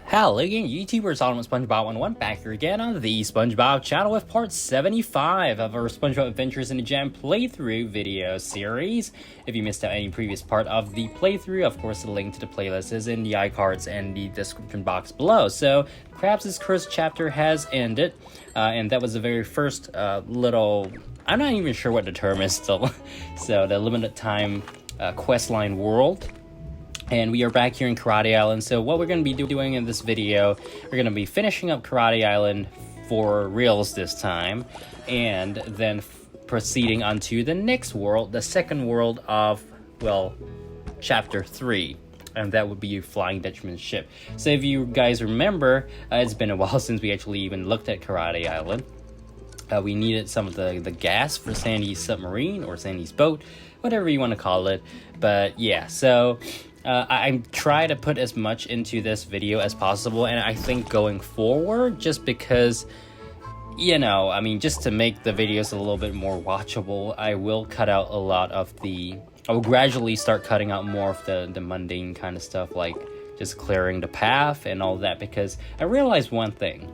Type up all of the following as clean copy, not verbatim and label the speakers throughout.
Speaker 1: Hello again, YouTubers, on SpongeBob101 back here again on the SpongeBob channel with part 75 of our SpongeBob Adventures in a Jam playthrough video series. If you missed out any previous part of the playthrough, of course the link to the playlist is in the iCards and the description box below. So, Krabs' Curse chapter has ended, and that was the very first little... I'm not even sure what the term is still. So, the limited time questline world. And we are back here in Karate Island, so what we're going to be doing in this video, we're going to be finishing up Karate Island for reals this time, and then proceeding onto the next world, the second world of, well, Chapter 3, and that would be Flying Dutchman's ship. So if you guys remember, it's been a while since we actually even looked at Karate Island. We needed some of the gas for Sandy's submarine, or Sandy's boat, whatever you want to call it, but yeah, so... I try to put as much into this video as possible, and I think going forward, just because, you know, I mean, just to make the videos a little bit more watchable, I will cut out a lot of I will gradually start cutting out more of the mundane kind of stuff, like just clearing the path and all that, because I realized one thing.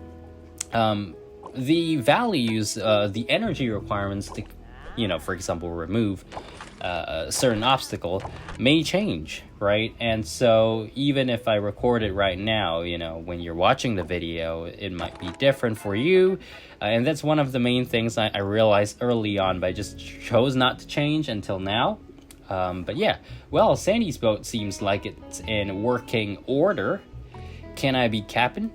Speaker 1: The values, the energy requirements to, you know, for example, remove a certain obstacle may change, right? And so even if I record it right now, you know, when you're watching the video, it might be different for you. And that's one of the main things I realized early on, but I just chose not to change until now. But yeah, well, Sandy's boat seems like it's in working order. Can I be captain?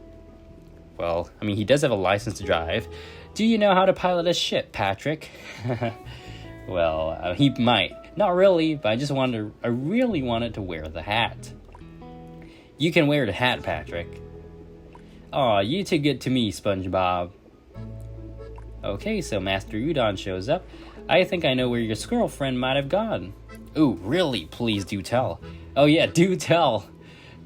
Speaker 1: Well, I mean, he does have a license to drive. Do you know how to pilot a ship, Patrick? Well, he might. Not really, but I really wanted to wear the hat. You can wear the hat, Patrick. Aw, you too good to me, SpongeBob. Okay, so Master Udon shows up. I think I know where your squirrel friend might have gone. Ooh, really? Please do tell. Oh yeah, do tell.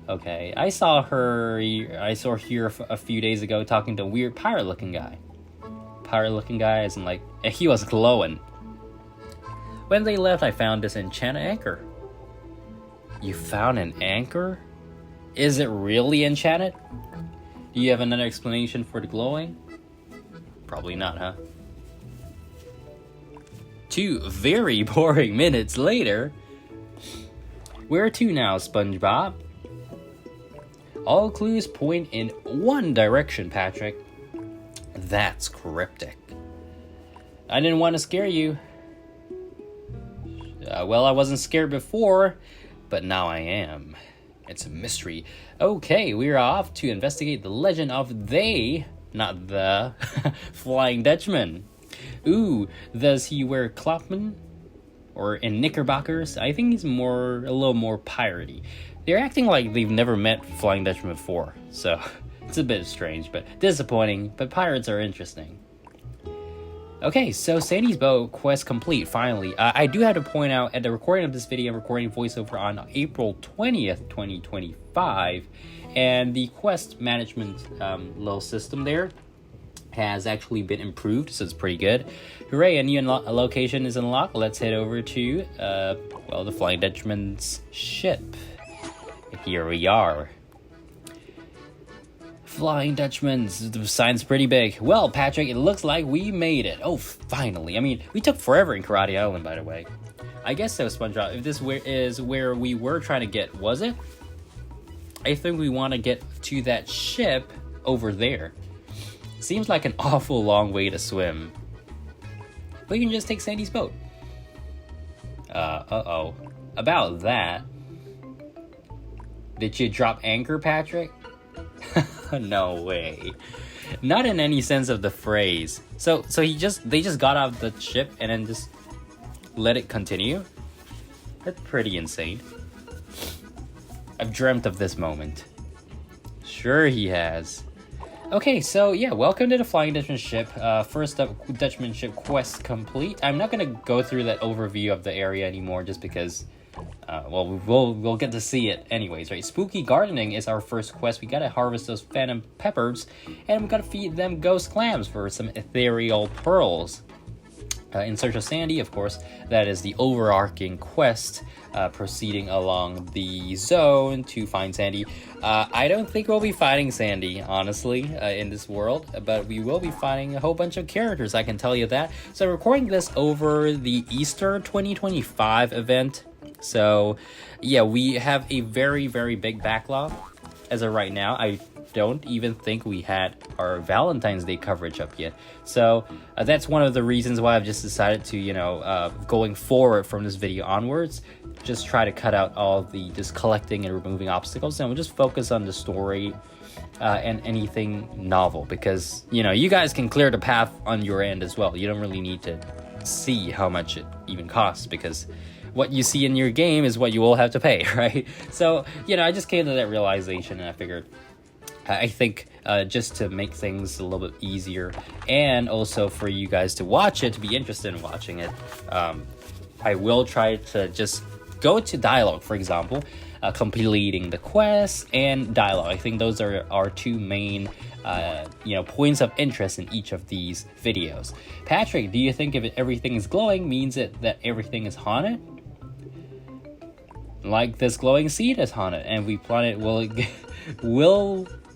Speaker 1: Okay, I saw her here a few days ago talking to a weird pirate-looking guy. Pirate-looking guy isn't like... He was glowing. When they left, I found this enchanted anchor. You found an anchor? Is it really enchanted? Do you have another explanation for the glowing? Probably not, huh? 2 very boring minutes later. Where to now, SpongeBob? All clues point in one direction, Patrick. That's cryptic. I didn't want to scare you. Well, I wasn't scared before, but now I am. It's a mystery. Okay, we're off to investigate the legend of not the, Flying Dutchman. Ooh, does he wear Klopman? Or in knickerbockers? I think he's a little more piratey. They're acting like they've never met Flying Dutchman before, so it's a bit strange, but disappointing, but pirates are interesting. Okay, so Sandy's boat quest complete, finally. I do have to point out, at the recording of this video, I'm recording voiceover on April 20th, 2025, and the quest management little system there has actually been improved, so it's pretty good. Hooray, a new location is unlocked. Let's head over to, well, the Flying Dutchman's ship. Here we are. Flying Dutchman's, the sign's pretty big. Well, Patrick, it looks like we made it. Oh, finally. I mean, we took forever in Karate Island, by the way. I guess so, SpongeBob. If this is where we were trying to get, was it? I think we want to get to that ship over there. Seems like an awful long way to swim. We can just take Sandy's boat. Uh-oh. About that. Did you drop anchor, Patrick? No way. Not in any sense of the phrase. So they just got out of the ship and then just let it continue? That's pretty insane. I've dreamt of this moment. Sure he has. Okay, so yeah, welcome to the Flying Dutchman ship. First up, Dutchman ship quest complete. I'm not gonna go through that overview of the area anymore just because... well, we'll get to see it anyways, right? Spooky gardening is our first quest. We gotta harvest those phantom peppers, and we gotta feed them ghost clams for some ethereal pearls. In Search of Sandy, of course, that is the overarching quest, proceeding along the zone to find Sandy. I don't think we'll be fighting Sandy, honestly, in this world, but we will be fighting a whole bunch of characters, I can tell you that. So I'm recording this over the Easter 2025 event. So yeah, we have a very, very big backlog as of right now. I don't even think we had our Valentine's Day coverage up yet. So that's one of the reasons why I've just decided to, going forward from this video onwards, just try to cut out all the just collecting and removing obstacles, and we'll just focus on the story and anything novel, because, you guys can clear the path on your end as well. You don't really need to see how much it even costs, because what you see in your game is what you will have to pay, right? So, I just came to that realization, and I figured, I think just to make things a little bit easier, and also for you guys to watch it, to be interested in watching it, I will try to just go to dialogue, for example, completing the quest and dialogue. I think those are our two main points of interest in each of these videos. Patrick, do you think if everything is glowing means that everything is haunted? Like this glowing seed is haunted, and we plant it,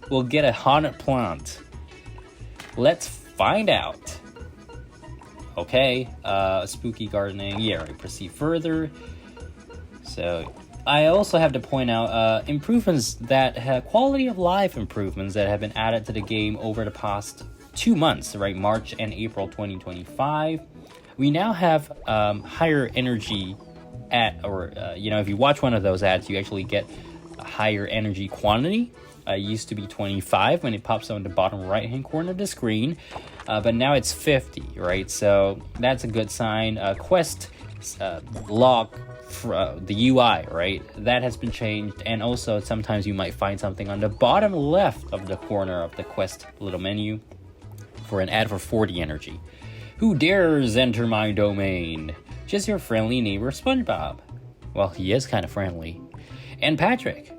Speaker 1: we'll get a haunted plant. Let's find out. Okay, spooky gardening. Yeah, right, proceed further. So I also have to point out improvements that have quality of life improvements that have been added to the game over the past 2 months, right? March and April 2025. We now have higher energy if you watch one of those ads, you actually get a higher energy quantity. Used to be 25 when it pops on the bottom right hand corner of the screen, but now it's 50, right? So that's a good sign. Quest log for the UI, right? That has been changed, and also sometimes you might find something on the bottom left of the corner of the quest little menu for an ad for 40 energy. Who dares enter my domain? Just your friendly neighbor SpongeBob. Well, he is kind of friendly. And Patrick.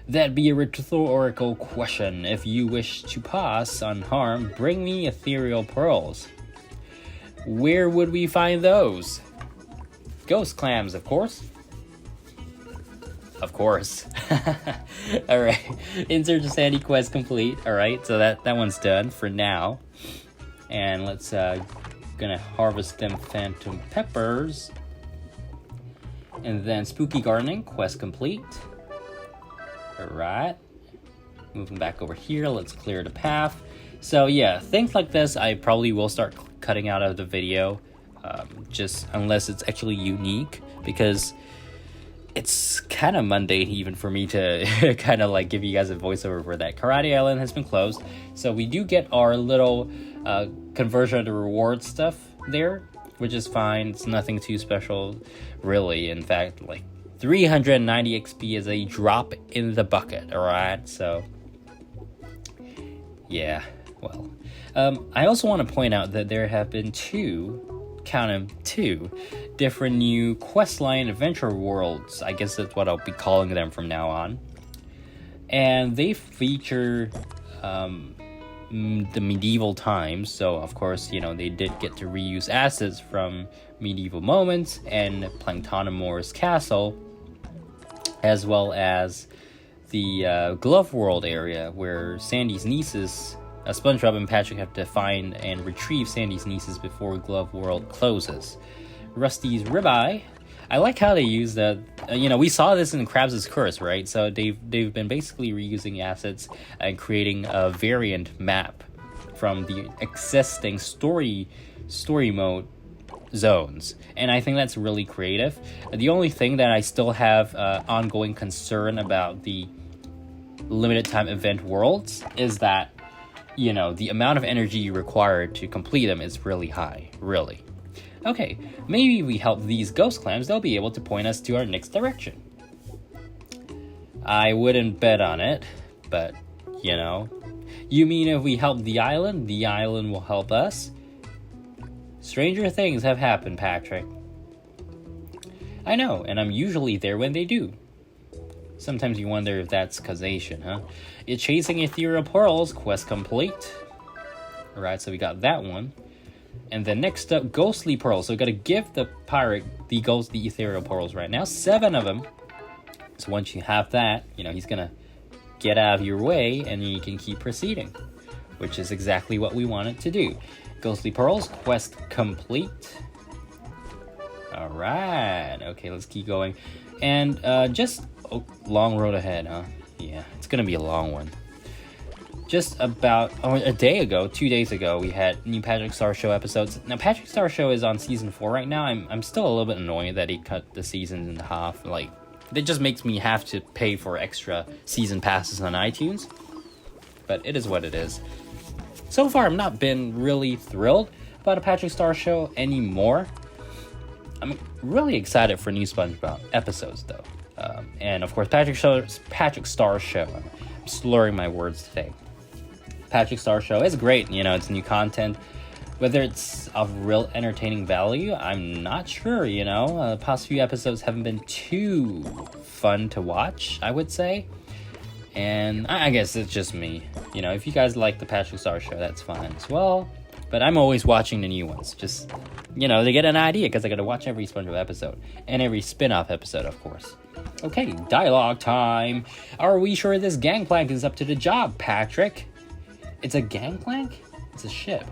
Speaker 1: That'd be a rhetorical question. If you wish to pass unharmed, bring me ethereal pearls. Where would we find those? Ghost clams, of course. Of course. Alright. In Search of Sandy quest complete. Alright, so that one's done for now. And let's gonna harvest them phantom peppers. And then spooky gardening quest complete. Alright, moving back over here, let's clear the path. So yeah, things like this I probably will start cutting out of the video, just unless it's actually unique, because it's kind of mundane even for me to kind of like give you guys a voiceover for that. Karate Island has been closed, so we do get our little conversion to reward stuff there, which is fine. It's nothing too special, really. In fact, like 390 XP is a drop in the bucket, alright? So, yeah, well. I also want to point out that there have been two different new questline adventure worlds. I guess that's what I'll be calling them from now on. And they feature the medieval times, so of course, they did get to reuse assets from medieval moments and Planktonomor's castle, as well as the Glove World area where Sandy's nieces, SpongeBob and Patrick have to find and retrieve Sandy's nieces before Glove World closes. Rusty's Ribeye. I like how they use that. We saw this in Krabs' Curse, right? So they've been basically reusing assets and creating a variant map from the existing story mode zones, and I think that's really creative. The only thing that I still have ongoing concern about the limited time event worlds is that the amount of energy required to complete them is really high, really. Okay, maybe we help these ghost clams, they'll be able to point us to our next direction. I wouldn't bet on it, but you mean if we help the island will help us? Stranger things have happened, Patrick. I know, and I'm usually there when they do. Sometimes you wonder if that's causation, huh? It's chasing ethereal pearls, quest complete. Alright, so we got that one. And then next up, ghostly pearls. So we gotta give the pirate the ethereal pearls right now. 7 of them. So once you have that, you know, he's gonna get out of your way and you can keep proceeding, which is exactly what we wanted to do. Ghostly pearls, quest complete. All right, okay, let's keep going. And long road ahead, huh? Yeah, it's gonna be a long one. Just about a day ago, 2 days ago, we had new Patrick Star Show episodes. Now, Patrick Star Show is on season 4 right now. I'm still a little bit annoyed that he cut the seasons in half. Like, it just makes me have to pay for extra season passes on iTunes. But it is what it is. So far, I've not been really thrilled about a Patrick Star Show anymore. I'm really excited for new SpongeBob episodes, though. And, of course, Patrick Star Show. I'm slurring my words today. Patrick Star Show is great. You know, it's new content. Whether it's of real entertaining value, I'm not sure, you know. The past few episodes haven't been too fun to watch, I would say. And I guess it's just me. You know, if you guys like the Patrick Star Show, that's fine as well. But I'm always watching the new ones. Just, you know, to get an idea, because I got to watch every SpongeBob episode. And every spin-off episode, of course. Okay, dialogue time. Are we sure this gangplank is up to the job, Patrick? It's a gangplank? It's a ship.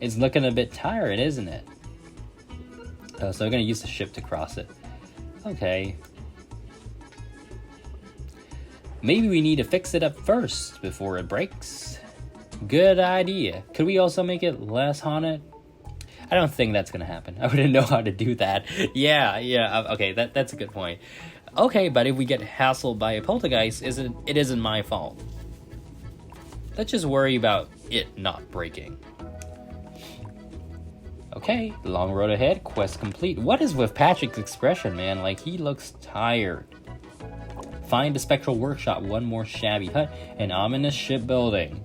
Speaker 1: It's looking a bit tired, isn't it? So we're going to use the ship to cross it. Okay. Maybe we need to fix it up first before it breaks. Good idea. Could we also make it less haunted? I don't think that's going to happen. I wouldn't know how to do that. Yeah. Okay, that's a good point. Okay, but if we get hassled by a poltergeist, it isn't my fault. Let's just worry about it not breaking. Okay, long road ahead, quest complete. What is with Patrick's expression, man? Like, he looks tired. Find a spectral workshop, one more shabby hut, an ominous shipbuilding.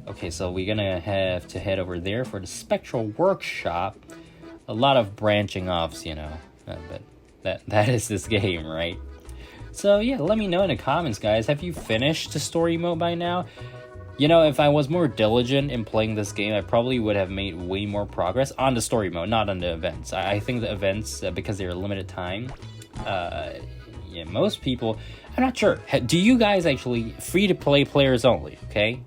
Speaker 1: Okay, so we're gonna have to head over there for the spectral workshop. A lot of branching offs, you know, but that is this game, right? So yeah, let me know in the comments, guys. Have you finished the story mode by now? You know, if I was more diligent in playing this game, I probably would have made way more progress on the story mode, not on the events. I think the events, because they're limited time, yeah, most people, I'm not sure. Do you guys actually, free-to-play players only, okay?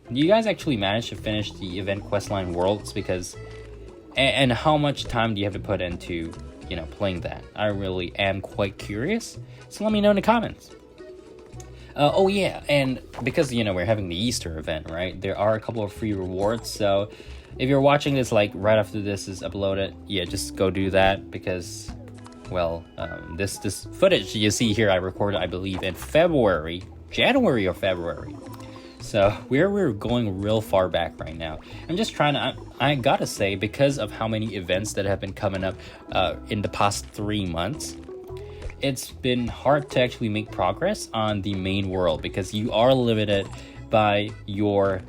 Speaker 1: Do you guys actually manage to finish the event questline worlds? Because, and how much time do you have to put into, you know, playing that? I really am quite curious. So let me know in the comments. Oh yeah, and because, you know, we're having the Easter event, right? There are a couple of free rewards, so if you're watching this, like, right after this is uploaded, yeah, just go do that, because, well, this footage you see here I recorded, I believe, in January or February. So we're going real far back right now. I'm just trying to, I gotta say, because of how many events that have been coming up in the past 3 months, it's been hard to actually make progress on the main world because you are limited by your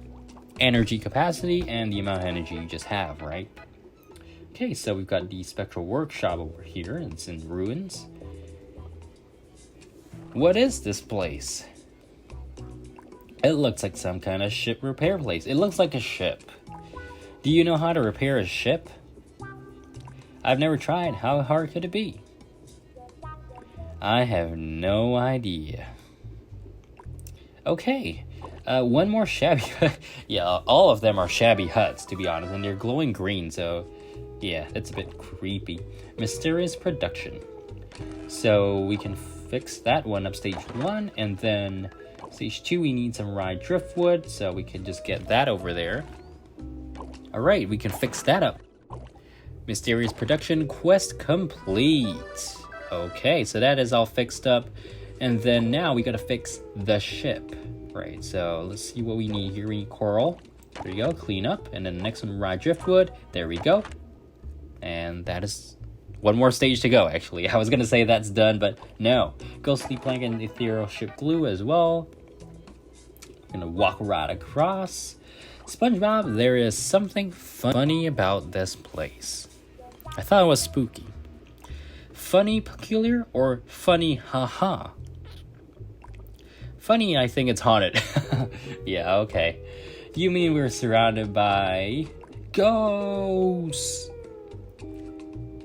Speaker 1: energy capacity and the amount of energy you just have, right? Okay, so we've got the spectral workshop over here. It's in ruins. What is this place? It looks like some kind of ship repair place. It looks like a ship. Do you know how to repair a ship? I've never tried. How hard could it be? I have no idea. Okay, one more shabby hut. Yeah, all of them are shabby huts, to be honest, and they're glowing green, so yeah, that's a bit creepy. Mysterious production. So we can fix that one up stage 1, and then stage 2 we need some rye driftwood, so we can just get that over there. Alright, we can fix that up. Mysterious production quest complete. Okay, so that is all fixed up, and then now we gotta fix the ship. Right, so let's see what we need here. We need coral. There you go, clean up, and then the next one, rye driftwood. There we go. And that is one more stage to go, actually. I was gonna say that's done, but no. Ghostly plank and ethereal ship glue as well. Gonna walk right across. SpongeBob, there is something funny about this place. I thought it was spooky. Funny, peculiar, or funny, haha? Funny, I think it's haunted. Yeah, okay. You mean we're surrounded by Ghosts!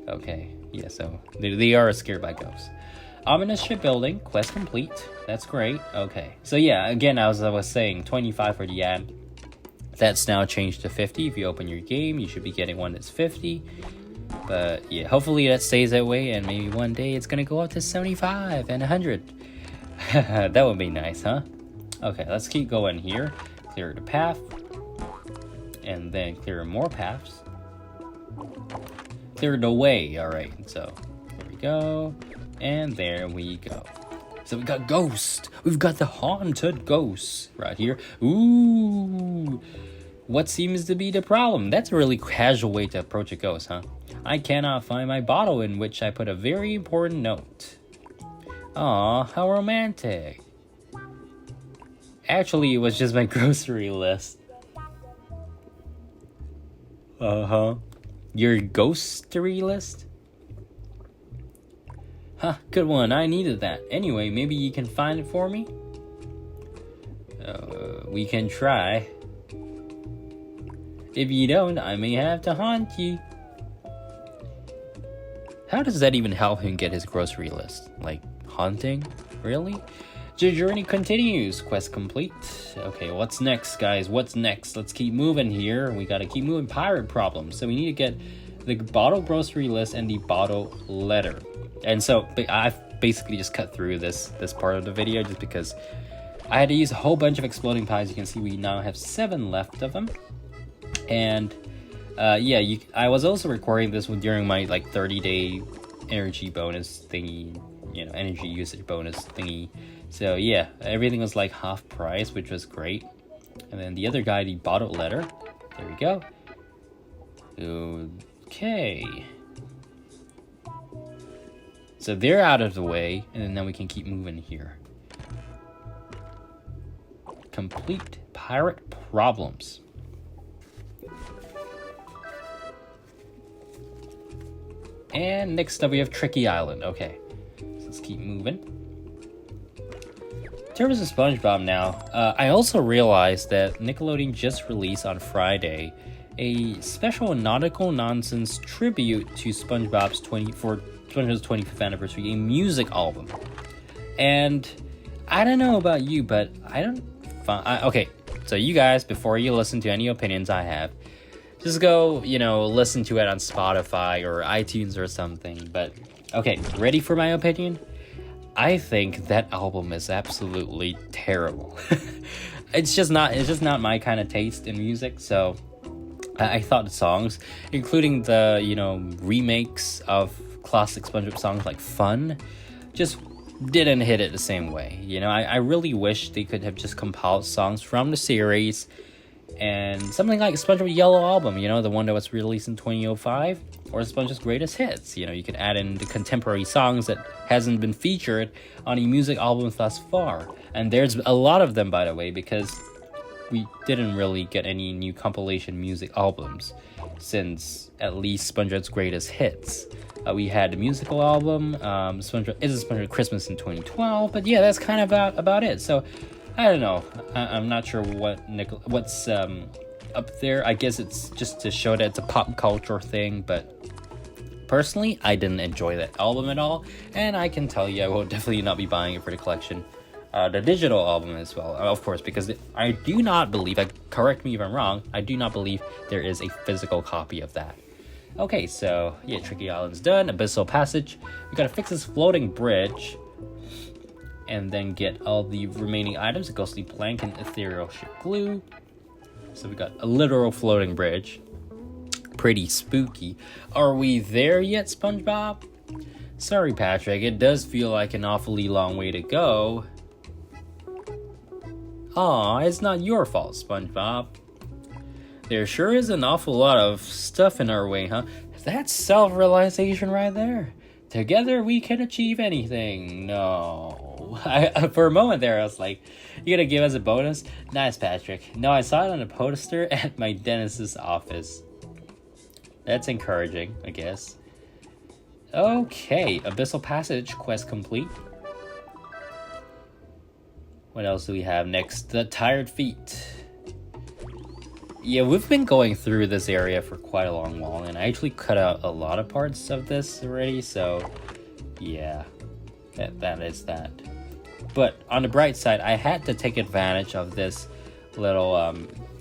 Speaker 1: Okay, yeah, so they are scared by ghosts. Ominous shipbuilding, quest complete. That's great. Okay, so yeah, again, as I was saying, 25 for the ad. That's now changed to 50. If you open your game, you should be getting one that's 50. But yeah, hopefully that stays that way, and maybe one day it's gonna go up to 75 and 100. That would be nice, huh? Okay, let's keep going here. Clear the path, and then clear more paths. Clear the way. All right, so there we go, and there we go. So we got ghost. We've got the haunted ghosts right here. Ooh, what seems to be the problem? That's a really casual way to approach a ghost, huh? I cannot find my bottle in which I put a very important note. Aw, how romantic. Actually, it was just my grocery list. Uh-huh. Your ghostery list? Huh, good one. I needed that. Anyway, maybe you can find it for me? We can try. If you don't, I may have to haunt you. How does that even help him get his grocery list? Like, haunting? Really? The journey continues. Quest complete. Okay, what's next, guys? What's next? Let's keep moving here. We gotta keep moving. Pirate problems. So we need to get the bottle grocery list and the bottle letter. And so I've basically just cut through this part of the video just because I had to use a whole bunch of exploding pies. You can see we now have 7 left of them. And yeah, I was also recording this during my like 30-day energy bonus thingy, you know, energy usage bonus thingy. So yeah, everything was like half price, which was great. And then the other guy, the bottle letter. There we go. Okay. So they're out of the way, and then now we can keep moving here. Complete pirate problems. And next up we have Tricky Island. Okay, so let's keep moving. In terms of SpongeBob now, I also realized that Nickelodeon just released on Friday a special nautical nonsense tribute to SpongeBob's 25th anniversary, a music album. And I don't know about you, but I don't find... Okay, so you guys, before you listen to any opinions I have, just go, you know, listen to it on Spotify or iTunes or something. But, okay, ready for my opinion? I think that album is absolutely terrible. It's just not my kind of taste in music, so I thought the songs, including the, you know, remakes of classic SpongeBob songs like Fun, just didn't hit it the same way. You know, I really wish they could have just compiled songs from the series and something like SpongeBob Yellow Album, you know, the one that was released in 2005, or SpongeBob's Greatest Hits. You know, you could add in the contemporary songs that hasn't been featured on a music album thus far. And there's a lot of them, by the way, because we didn't really get any new compilation music albums since at least SpongeBob's Greatest Hits. We had the musical album, SpongeBob Christmas in 2012, but yeah, that's kind of about it. So I don't know. I'm not sure what's up there. I guess it's just to show that it's a pop culture thing, but personally, I didn't enjoy that album at all, and I can tell you I will definitely not be buying it for the collection. The digital album as well, of course, because I do not believe, correct me if I'm wrong, I do not believe there is a physical copy of that. Okay, so yeah, Tricky Island's done. Abyssal Passage. We gotta fix this floating bridge, and then get all the remaining items: a ghostly plank and ethereal ship glue. So we got a literal floating bridge. Pretty spooky. Are we there yet, SpongeBob? Sorry, Patrick, it does feel like an awfully long way to go. Aw, it's not your fault, SpongeBob. There sure is an awful lot of stuff in our way, huh? That's self-realization right there. Together we can achieve anything. No. For a moment there, I was like, you gonna give us a bonus? Nice, Patrick. No, I saw it on a poster at my dentist's office. That's encouraging, I guess. Okay, Abyssal Passage quest complete. What else do we have next? The Tired Feet. Yeah, we've been going through this area for quite a long while, and I actually cut out a lot of parts of this already, so yeah, that is that. But on the bright side, I had to take advantage of this little,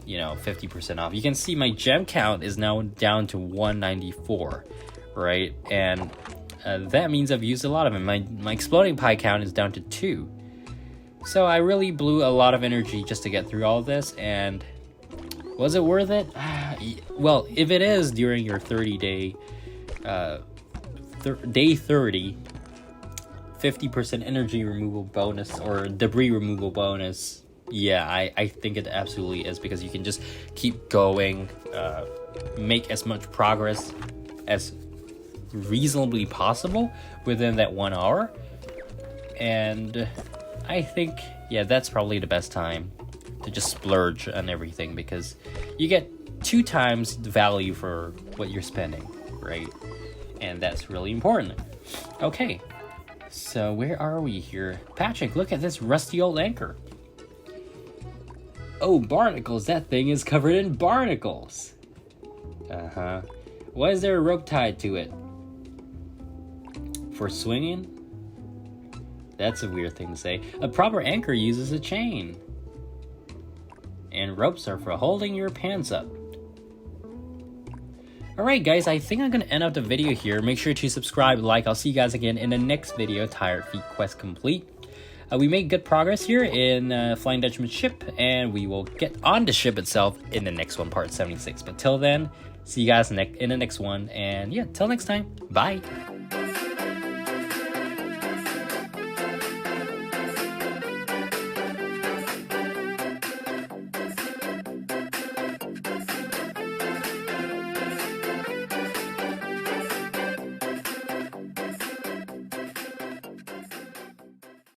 Speaker 1: 50% off. You can see my gem count is now down to 194, right? And that means I've used a lot of it. My exploding pie count is down to 2. So I really blew a lot of energy just to get through all of this, and was it worth it? Well, if it is during your 30-day, day 30, 50% energy removal bonus or debris removal bonus, yeah, I think it absolutely is, because you can just keep going, make as much progress as reasonably possible within that 1 hour. And I think, yeah, that's probably the best time to just splurge on everything, because you get 2 times the value for what you're spending, right? And that's really important. Okay, so where are we here? Patrick, look at this rusty old anchor. Oh, barnacles, that thing is covered in barnacles. Uh-huh. Why is there a rope tied to it? For swinging? That's a weird thing to say. A proper anchor uses a chain. And ropes are for holding your pants up. Alright guys, I think I'm going to end up the video here. Make sure to subscribe, like. I'll see you guys again in the next video. Tired Feet Quest complete. We made good progress here in Flying Dutchman's ship, and we will get on the ship itself in the next one, part 76. But till then, see you guys in the next one, and yeah, till next time, bye!